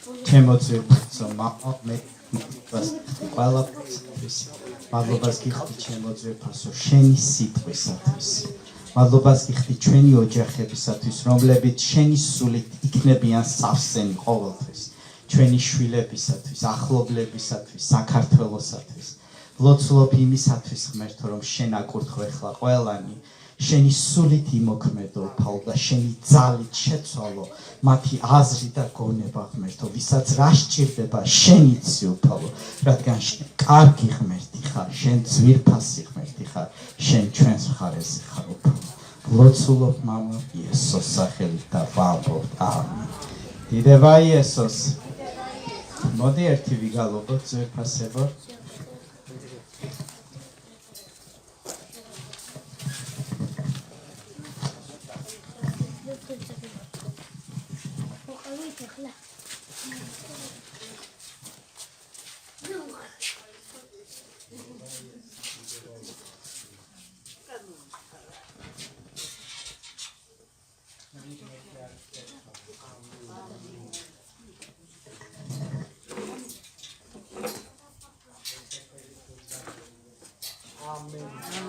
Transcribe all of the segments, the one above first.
ჩემოძვირფიცო მამა მე ყველაფერს მადლობას გიხდი ჩემოძვირფასო შენი სიტყვისათვის მადლობას გიხდი ჩვენი ოჯახებისათვის რომლებიც შენი სულით იქნებიან სავსენი ყოველთვის ჩვენი შვილებისათვის ახლობლებისათვის საქართველოსათვის ლოცულობ იმისათვის ღმერთო რომ შენ აკურთხო ახლა ყველანი შენი სულით იმოქმედო უფალო და შენი ძალით შეცვალო მათი აზრი და გონება ღმერთო ვისაც რა სჭირდება შენ იცი უფალო რადგან შენ კარგი ღმერთი ხარ შენ ძვირფასი ღმერთი ხარ შენ ჩვენს მხარეზე ხარ უფალო ლოცულობ მამა იესოს სახელით და ვამბობთ ამინ დიდება იესოს მოდი ერთი ვიგალობოთ ძვირფასებო Amen.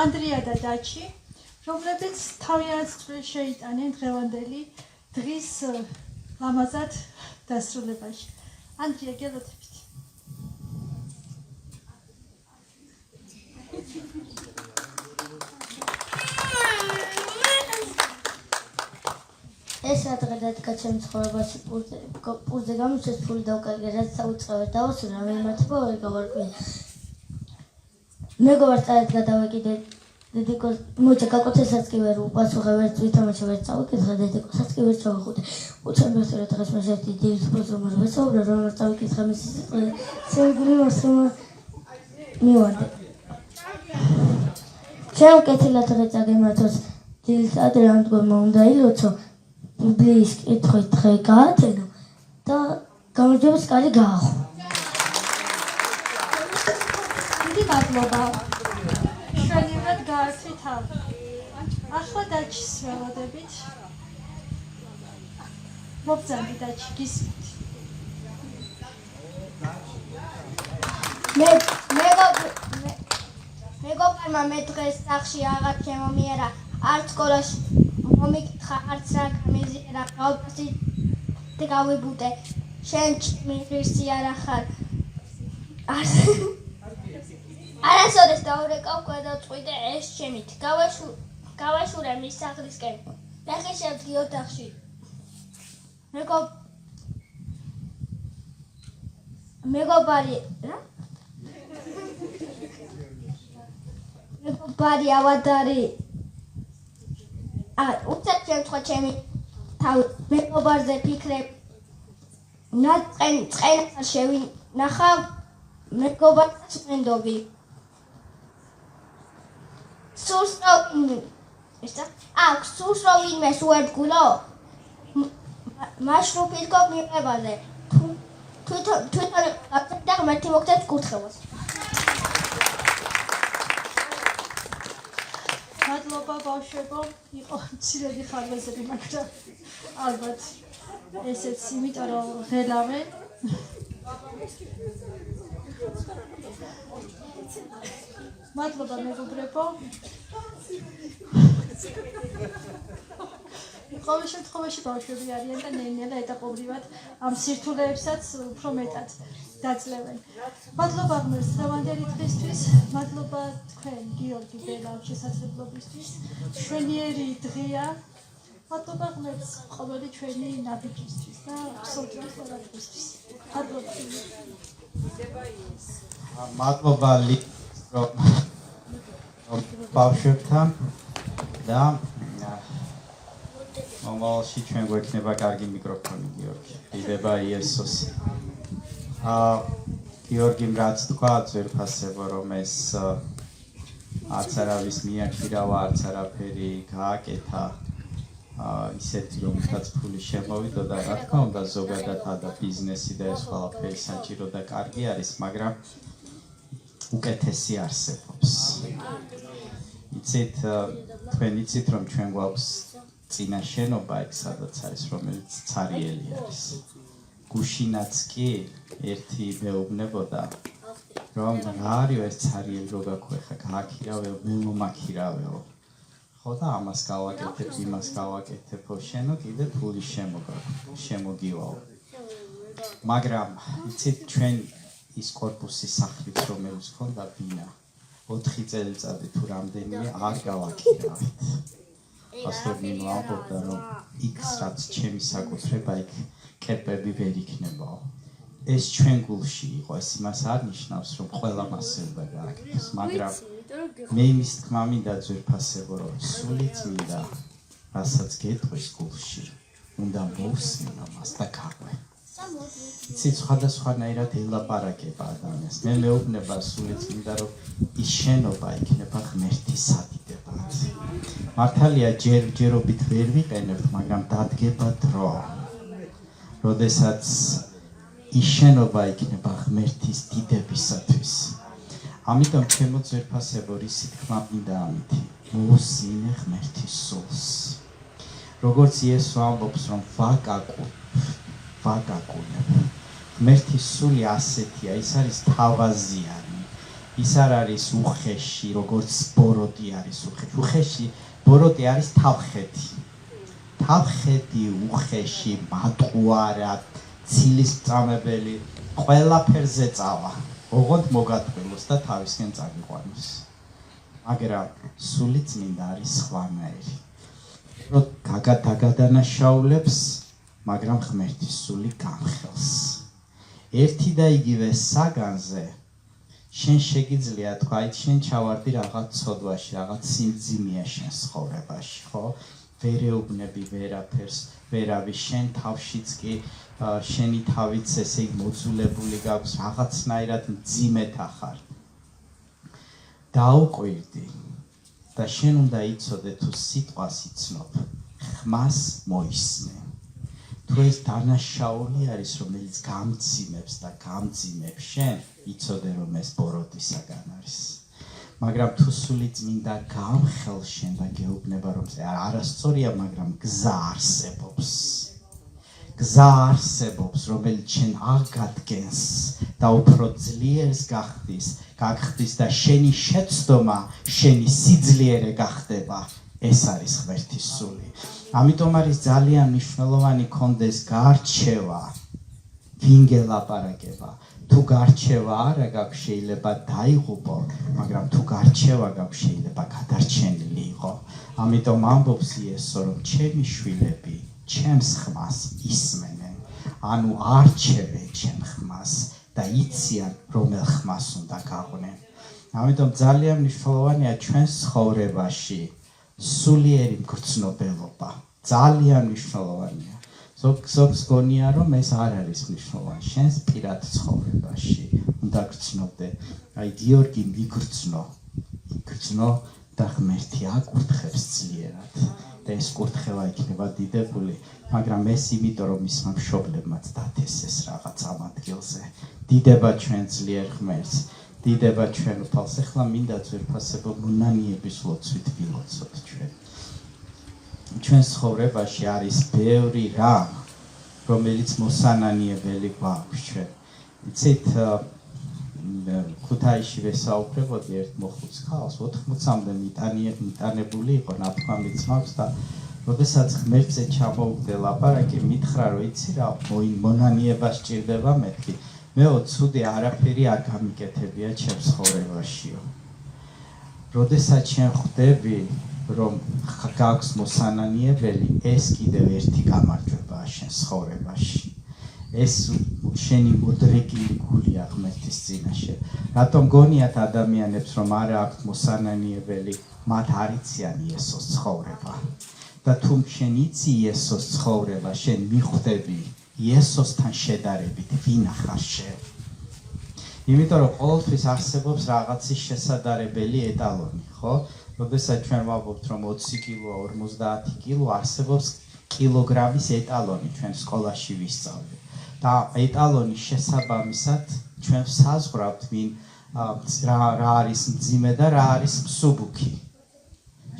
ანდრია და დაჩი, რომლებიც თავიანთ წვრილს შეიტანენ დღევანდელი დღის ლამაზად დასრულებაში. ანდრია, გელოდებთ. ეს ადრე დადგა ჩემს ცხოვრებაში პურზე გამოსვეს ფული დავკარგე, რაც საუწყავად დავასრულე, მემართება ვერ გავარკვია. მეგობარს წარეთ გადავეკიდე დედიკოს მოიცა გაკოცესაც კი ვერ უპასუხე, ვერც ვითამაშე, ვერც წავიკითხე, დედიკოსაც კი ვერ ჩავახუტე. უცნობია დღეს მას ერთი დილის დროს რომ არ ვესაუბრე, რომ წავიკითხე მისი სიტყვი, სერგული მოსრომა მივანდე. ჩემ კეთილად დღე წაგემართოს დილის ადრე ამ დგომა უნდა ილოცო, ბიბლიის კითხვით დღე გაათენო და გამარჯვების კარი გააღო. დიდი მადლობა. მშვენივრად გაართვით ამ. ახლა დაჩის ველოდებით. მოგზავნი დაჩი, გისმით. მეგობრებმა მე დღეს სახში აღარ შემომიერა, არც სკოლაში მომიკითხა, არც რა გამიზიერა, გავფასით გავიბუდე, შენ ჩემი ღირსი არ ახარ. არასოდეს დაურეკავ გადავწყვიტე ეს ჩემით, გავაშურე მის სახლისკენ, ნახე შევდგი ოთახში. მეგობარი ავადარი უცებ შემთხვე ჩემი თავი მეგობარზე ფიქრებ წყენასა შევინახავ მეგობარს მენდობი სურს რომ ვინმეს უერთგულო მაშრუფის გოგ მიყებაზე თვითონ და ღმერთი მოგცემს კურთხევას. მადლობა ბავშვებო, იყო მცირედი ხარვეზები, მაგრამ ალბათ ესეც იმიტომ რომ ღელავენ. მადლობა მეგობრებო. ყოველ შემთხვევაში ბავშვები არიან და ნელ-ნელა ეტაპობრივად ამ სირთულეებსაც უფრო მეტად დაძლევენ. მადლობა ღმერთს დღევანდელი დღისთვის, მადლობა თქვენ გიორგი ბელა შესაძლებლობისთვის. მშვენიერი დღეა. მადლობა ღმერთს ყოველი ჩვენი ნაბიჯისთვის და სოციალური ყველაფერისთვის. მადლობა. მადლობა ბავშვებთან და მომავალში ჩვენ გვექნება კარგი მიკროფონი გიორგი. დიდება იესოსი. გიორგიმ რაც თქვა, ძვირფასებო რომ ეს არც არავის მიაქირავა, არც არაფერი გააკეთა. ისეთი რომ თაც ფული შემოვიდო და რა თქმა უნდა ზოგადად და ბიზნესი და ეს ყველაფერი საჭირო და კარგი არის, მაგრამ უკეთესი არსებობს. იცით, თქვენ იცით რომ ჩვენ გვაქვს წინა შენობა იქ სადაც არის, რომელიც ცარიელი არის. გუშინაც კი ერთი მეუბნებოდა რომ რა არის ეს ცარიელი რო გაქვეხა, გააქირავეო, მე მომაქირავეო. ხო და ამას გავაკეთებ, იმას გავაკეთებო, შენო კიდე ფული შემოგივაო. მაგრამ იცით ჩვენ ის კორპუსი სახლით რომელიც ჰქონდა ბინა 4 წელიწადი თუ რამდენიმე არ გავაკირავეთ. ასეთი მომავალდა რომ იქ რაც ჩემი საკუთრება იქ კერპები ვერ იქნებაო. ეს ჩვენ გულში იყო, ეს იმას არ ნიშნავს რომ ყველა მასე უნდა გააკეთოს, მაგრამ მე იმის თქმა მინდა ძვირფასებო რომ სული წმინდა რასაც გეტყვის გულში უნდა მოვსმინო მას და გაყვე. იცით სხვადასხვანაირად ელაპარაკება ადამიანს. მე მეუბნება სული წმინდა რომ ის შენობა იქნება ღმერთის სადიდებად. მართალია ჯერჯერობით ვერ ვიყენებთ, მაგრამ დადგება დრო, როდესაც ის შენობა იქნება ღმერთის დიდებისათვის. ამიტომ ჩემო ძვირფასებო, რისი თქმა მინდა ამითი, მოუსმინე ღმერთის სულს. როგორც იესო ამბობს, რომ ვაკაკუნებ. ღმერთის სული ასეთია, ის არის თავაზიანი, ის არ არის უხეში, როგორც ბოროტი არის უხეში. უხეში ბოროტი არის თავხედი. თავხედი, უხეში, მატყუარა, ცილის წამებელი, ყველაფერზე წავა. ოღონდ მოგატყილოს და თავისკენ წაგიყვანოს. მაგრამ სული წმინდა არის სხვანაირი. რომ დაგადანაშაულებს, მაგრამ ღმერთის სული გამხელს. ერთი და იგივე საგანზე შენ შეგიძლია თქვა, აი შენ ჩავარდი რაღაც ცოდვაში, რაღაც სიმძიმეა შენ ცხოვრებაში, ხო? ვერ ეუბნები ვერაფერს, ვერავის, შენ თავშიც კი შენი თავიც ესე იგი მოძულებული გაქვს, რაღაცნაირად მძიმეთა ხარ. დაუყვირდი და შენ უნდა იცოდე თუ სიტყვას იცნობ, ხმას მოისმე. თუ ეს დანაშაული არის, რომელიც გამძიმებს და გამძიმებს შენ, იცოდე რომ ეს ბოროტისაგან არის. მაგრამ თუ სული წმინდა გამხელს შენ და გეუბნება რომ არასწორია, მაგრამ გზა არსებობს. გზა არსებობს, რომელიც შენ აღგადგენს და უფრო ძლიერს გახდის და შენი შეცდომა, შენი სიძლიერე გახდება. ეს არის ღმერთის სული. ამიტომ არის ძალიან მნიშვნელოვანი კონდეს გარჩევა, ვინ გელაპარაკება. თუ გარჩევა არა გაქვს, შეიძლება დაიღუპო, მაგრამ თუ გარჩევა გაქვს, შეიძლება გადარჩენილი იყო. ამიტომ ამბობს იესო, რომ ჩემი შვილები ჩემს ხმას ისმენენ, ანუ არჩევენ ჩემ ხმას და იციან რომელ ხმას უნდა გაყვნენ. ამიტომ ძალიან მნიშვნელოვანია ჩვენს ცხოვრებაში სულიერი მგრძნობელობა. ძალიან მნიშვნელოვანია. ზოგს გონია რომ ეს არ არის მნიშვნელოვანი. შენს პირად ცხოვრებაში უნდა გრძნობდე. აი გიორგი მიგრძნო და ღმერთი აკურთხებს ძლიერად. და ეს კურთხევა იქნება დიდებული, მაგრამ ეს იმიტომ რომ მისმა მშობლებმაც დათესეს რაღაც ამ ადგილზე. დიდება ჩვენ ძლიერ ღმერთს, დიდება ჩვენ უფალს. ეხლა მინდა ძვირფასებო მონანიების ლოცვით ვილოცოთ ჩვენ. ჩვენ ცხოვრებაში არის ბევრი რამ, რომელიც მოსანანიებელი გვაქვს ჩვენ. იცით, ქუთაისში ვესაუბრებოდი ერთ მოხუც ქალს, 80-მდე მიტანებული იყო, ნათქვამიც მაქვს და როდესაც ღმერთზე ჩამოვდგე ლაპარაკი, მითხრა რომ იცი რა, მონანიება სჭირდება მეთქი. მეო ცუდი არაფერი არ გამიკეთებია ჩემს ცხოვრებაშიო. როდესაც შენ ხვდები რომ გაქვს მოსანანიებელი, ეს კიდევ ერთი გამარჯვებაა შენ ცხოვრებაში. ეს შენი მოდრეკილი გულია ღმერთის წინაშე. რატომ გონიათ ადამიანებს რომ არ აქვთ მოსანანიებელი, მათ არ იციან იესოს ცხოვრება. და თუ შენ იცი იესოს ცხოვრება, შენ მიხვდები იესოსთან შედარებით ვინ ახარ შენ. იმიტომ რომ ყოველთვის არსებობს რაღაცის შესადარებელი ეტალონი, ხო? როდესაც ჩვენ ვამბობთ რომ 20 კილოა, 50 კილო, არსებობს კილოგრამის ეტალონი, ჩვენ სკოლაში ვისწავლეთ. და ეტალონის შესაბამისად ჩვენ საზღვრავთ ვინ რა არის მძიმე და რა არის მსუბუქი.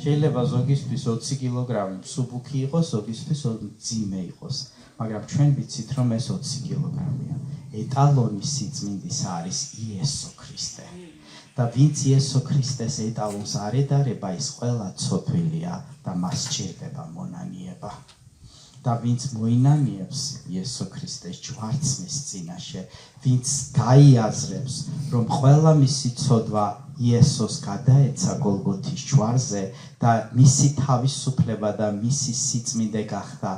შეიძლება ზოგისთვის 20 კილოგრამი მსუბუქი იყოს, ზოგისთვის მძიმე იყოს, მაგრამ ჩვენ ვიცით რომ ეს 20 კილოგრამია. ეტალონის სიწმინდის არის იესო ქრისტე. და ვინც იესო ქრისტეს ეტალონს არ ედარება, ის ყველა ცოდვილია და მას სჭირდება მონანიება. და ვინც მოინანიებს იესო ქრისტეს ჯვარცმის წინაშე, ვინც გაიაზრებს, რომ ყველა მისი ცოდვა იესოს გადაეცა გოლგოთის ჯვარზე და მისი თავისუფლება და მისი სიწმინდე გახდა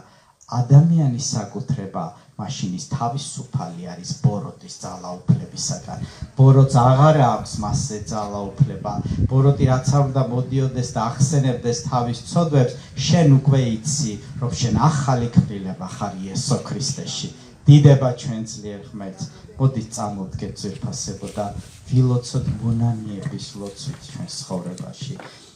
ადამიანის საკუთრება, მაშინ ის თავისუფალი არის ბოროტის ძალაუფლებისაგან. ბოროტს აღარ აქვს მასზე ძალაუფლება. ბოროტი რაც არ უნდა მოდიოდეს და ახსენებდეს თავის ცოდვებს, შენ უკვე იცი, რომ შენ ახალი ქმნილება ხარ იესო ქრისტეში. დიდება ჩვენ ძლიერ ღმერთს. მოდით წამოვდგეთ ძვირფასებო და ვილოცოთ მონანიების ლოცვით ჩვენ ცხოვრებაში.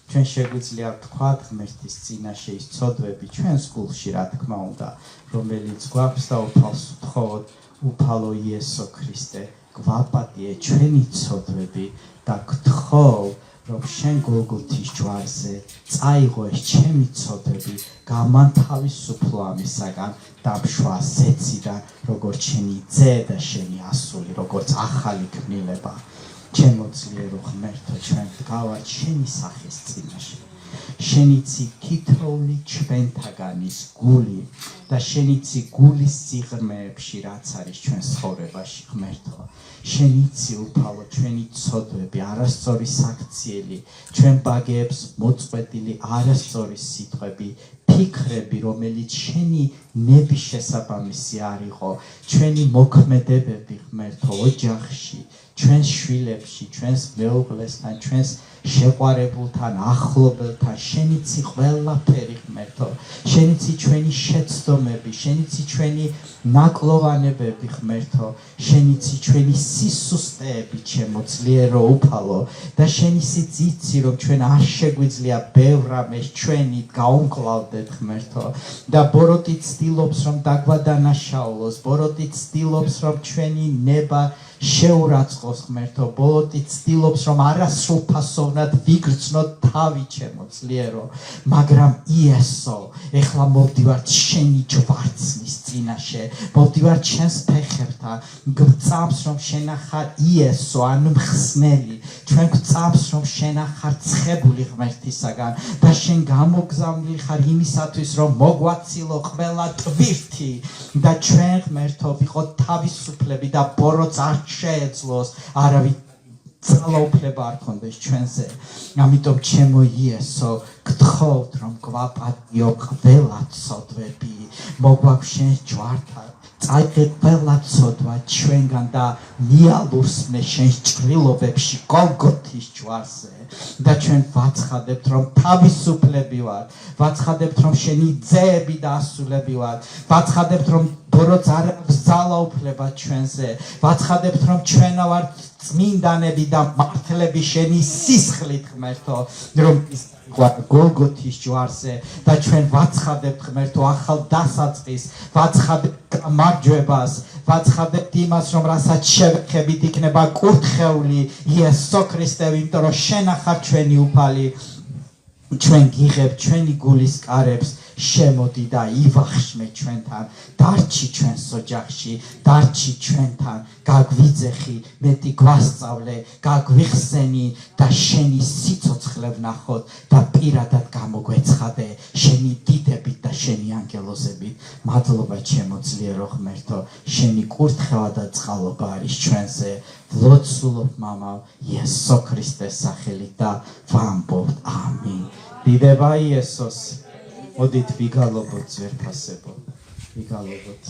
ჩვენ შეგვიძლია ვთქვათ ღმერთის წინაშე ის ცოდვები ჩვენს გულში რა თქმა უნდა რომელიც გვაქვს და უფალს ვთხოვოთ უფალო იესო ქრისტე გვაპატიე ჩვენი ცოდვები და გთხოვ რომ შენ გოლგოთის ჯვარზე წაიღო ეს ჩემი ცოდვები გამანთავისუფლო ამისაგან დამშვა ზეციდან როგორც შენი ძე და შენი ასული როგორც ახალი ქმნილება ჩემო ძლიერო ღმერთო ჩვენ ვდგავართ შენი სახის წინაშე შენ იცი თითოეული ჩვენთაგანის გული და შენ იცი გულის სიღრმეებში რაც არის ჩვენ ცხოვრებაში ღმერთო შენ იცი უფალო ჩვენი ცოდვები არასწორი საქციელი ჩვენ ბაგეებს მოწყვეტილი არასწორი სიტყვები ფიქრები რომელიც შენი ნების შესაბამისი არ იყო ჩვენი მოქმედებები ღმერთო ოჯახში ჩვენს შვილებში ჩვენს მეუღლესთან ჩვენს შეყვარებულთან ახლობელთან შენ იცი ყველაფერი ღმერთო შენ იცი ჩვენი შეცდომები შენ იცი ჩვენი ნაკლოვანებები ღმერთო შენ იცი ჩვენი სისუსტეები ჩემო ძლიერო უფალო და შენ ისიც იცი რომ ჩვენ არ შეგვიძლია ბევრ რამეს ჩვენი გაუმკლავდეთ ღმერთო და ბოროტი ცდილობს რომ დაგვადანაშაულოს ბოროტი ცდილობს რომ ჩვენი ნება შეურაცხყოს ღმერთო ბოროტი ცდილობს რომ არასრულფასოვნად ვიგრძნოთ თავი ჩემო ძლიერო მაგრამ იესო ეხლა მოვდივართ შენი ჯვარცმის წინაშე მოვდივართ შენს ფეხებთან გვწამს რომ შენ ახარ იესო ან მხსნელი ჩვენ გვწამს რომ შენ ახარ ცხებული ღმერთისაგან და შენ გამოგზავნილი ხარ იმისათვის რომ მოგვაცილო ყველა ტვირთი და ჩვენ ღმერთო ვიყოთ თავისუფლები და ბოროტს არ შეეძლოს არავის ძალაუფლება არ ქონდეს ჩვენზე ამიტომ ჩემო იესო გთხოვთ რომ გვაპატიო ყველა ცოდვები მოგვაქვს შენ ჯვართან წაიღე ყველა ცოდვა ჩვენგან და მიალურსმნე შენ ჭრილობებში გოლგოთის ჯვარზე და ჩვენ ვაცხადებთ რომ თავისუფლები ვართ ვაცხადებთ რომ შენი ძეები და ასულები ვართ ვაცხადებთ რომ ბოროტს არ აქვს ძალაუფლება ჩვენზე ვაცხადებთ რომ ჩვენა ვართ წმინდანები და მართლები შენი სისხლით ღმერთო რომ გოლგოთის ჯვარზე და ჩვენ ვაცხადებთ ღმერთო ახალ დასაწყის ვაცხადებთ გამარჯვებას ვაცხადებთ იმას რომ რასაც შევეხებით იქნება კურთხეული იესო ქრისტე იმიტომ რომ შენ ახარ ჩვენი უფალი ჩვენ გიღებ ჩვენი გულის კარებს შემოდი და ივახშმე ჩვენთან დარჩი ჩვენს ოჯახში დარჩი ჩვენთან გაგვიძეხი მეტი გვასწავლე გაგვიხსენი და შენი სიცოცხლე ვნახოთ და პირადად გამოგვეცხადე შენი დიდებით და შენი ანგელოზებით მადლობა ჩემო ძლიერო ღმერთო შენი კურთხევა და წყალობა არის ჩვენზე ვლოცულობ მამალ იესო ქრისტეს სახელით და ვამბობთ ამინ დიდება იესოს მოდით ვიგალობოთ ძვირფასებო ვიგალობოთ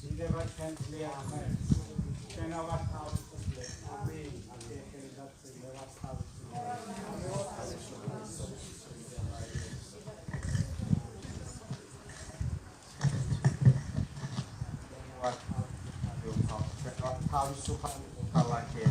დიდება ჩვენ ძლიერ ღმერთს ჩვენ ვართ თავისუფლები ამინ აკეთე და ძლიერ თავისუფალი ქალაქი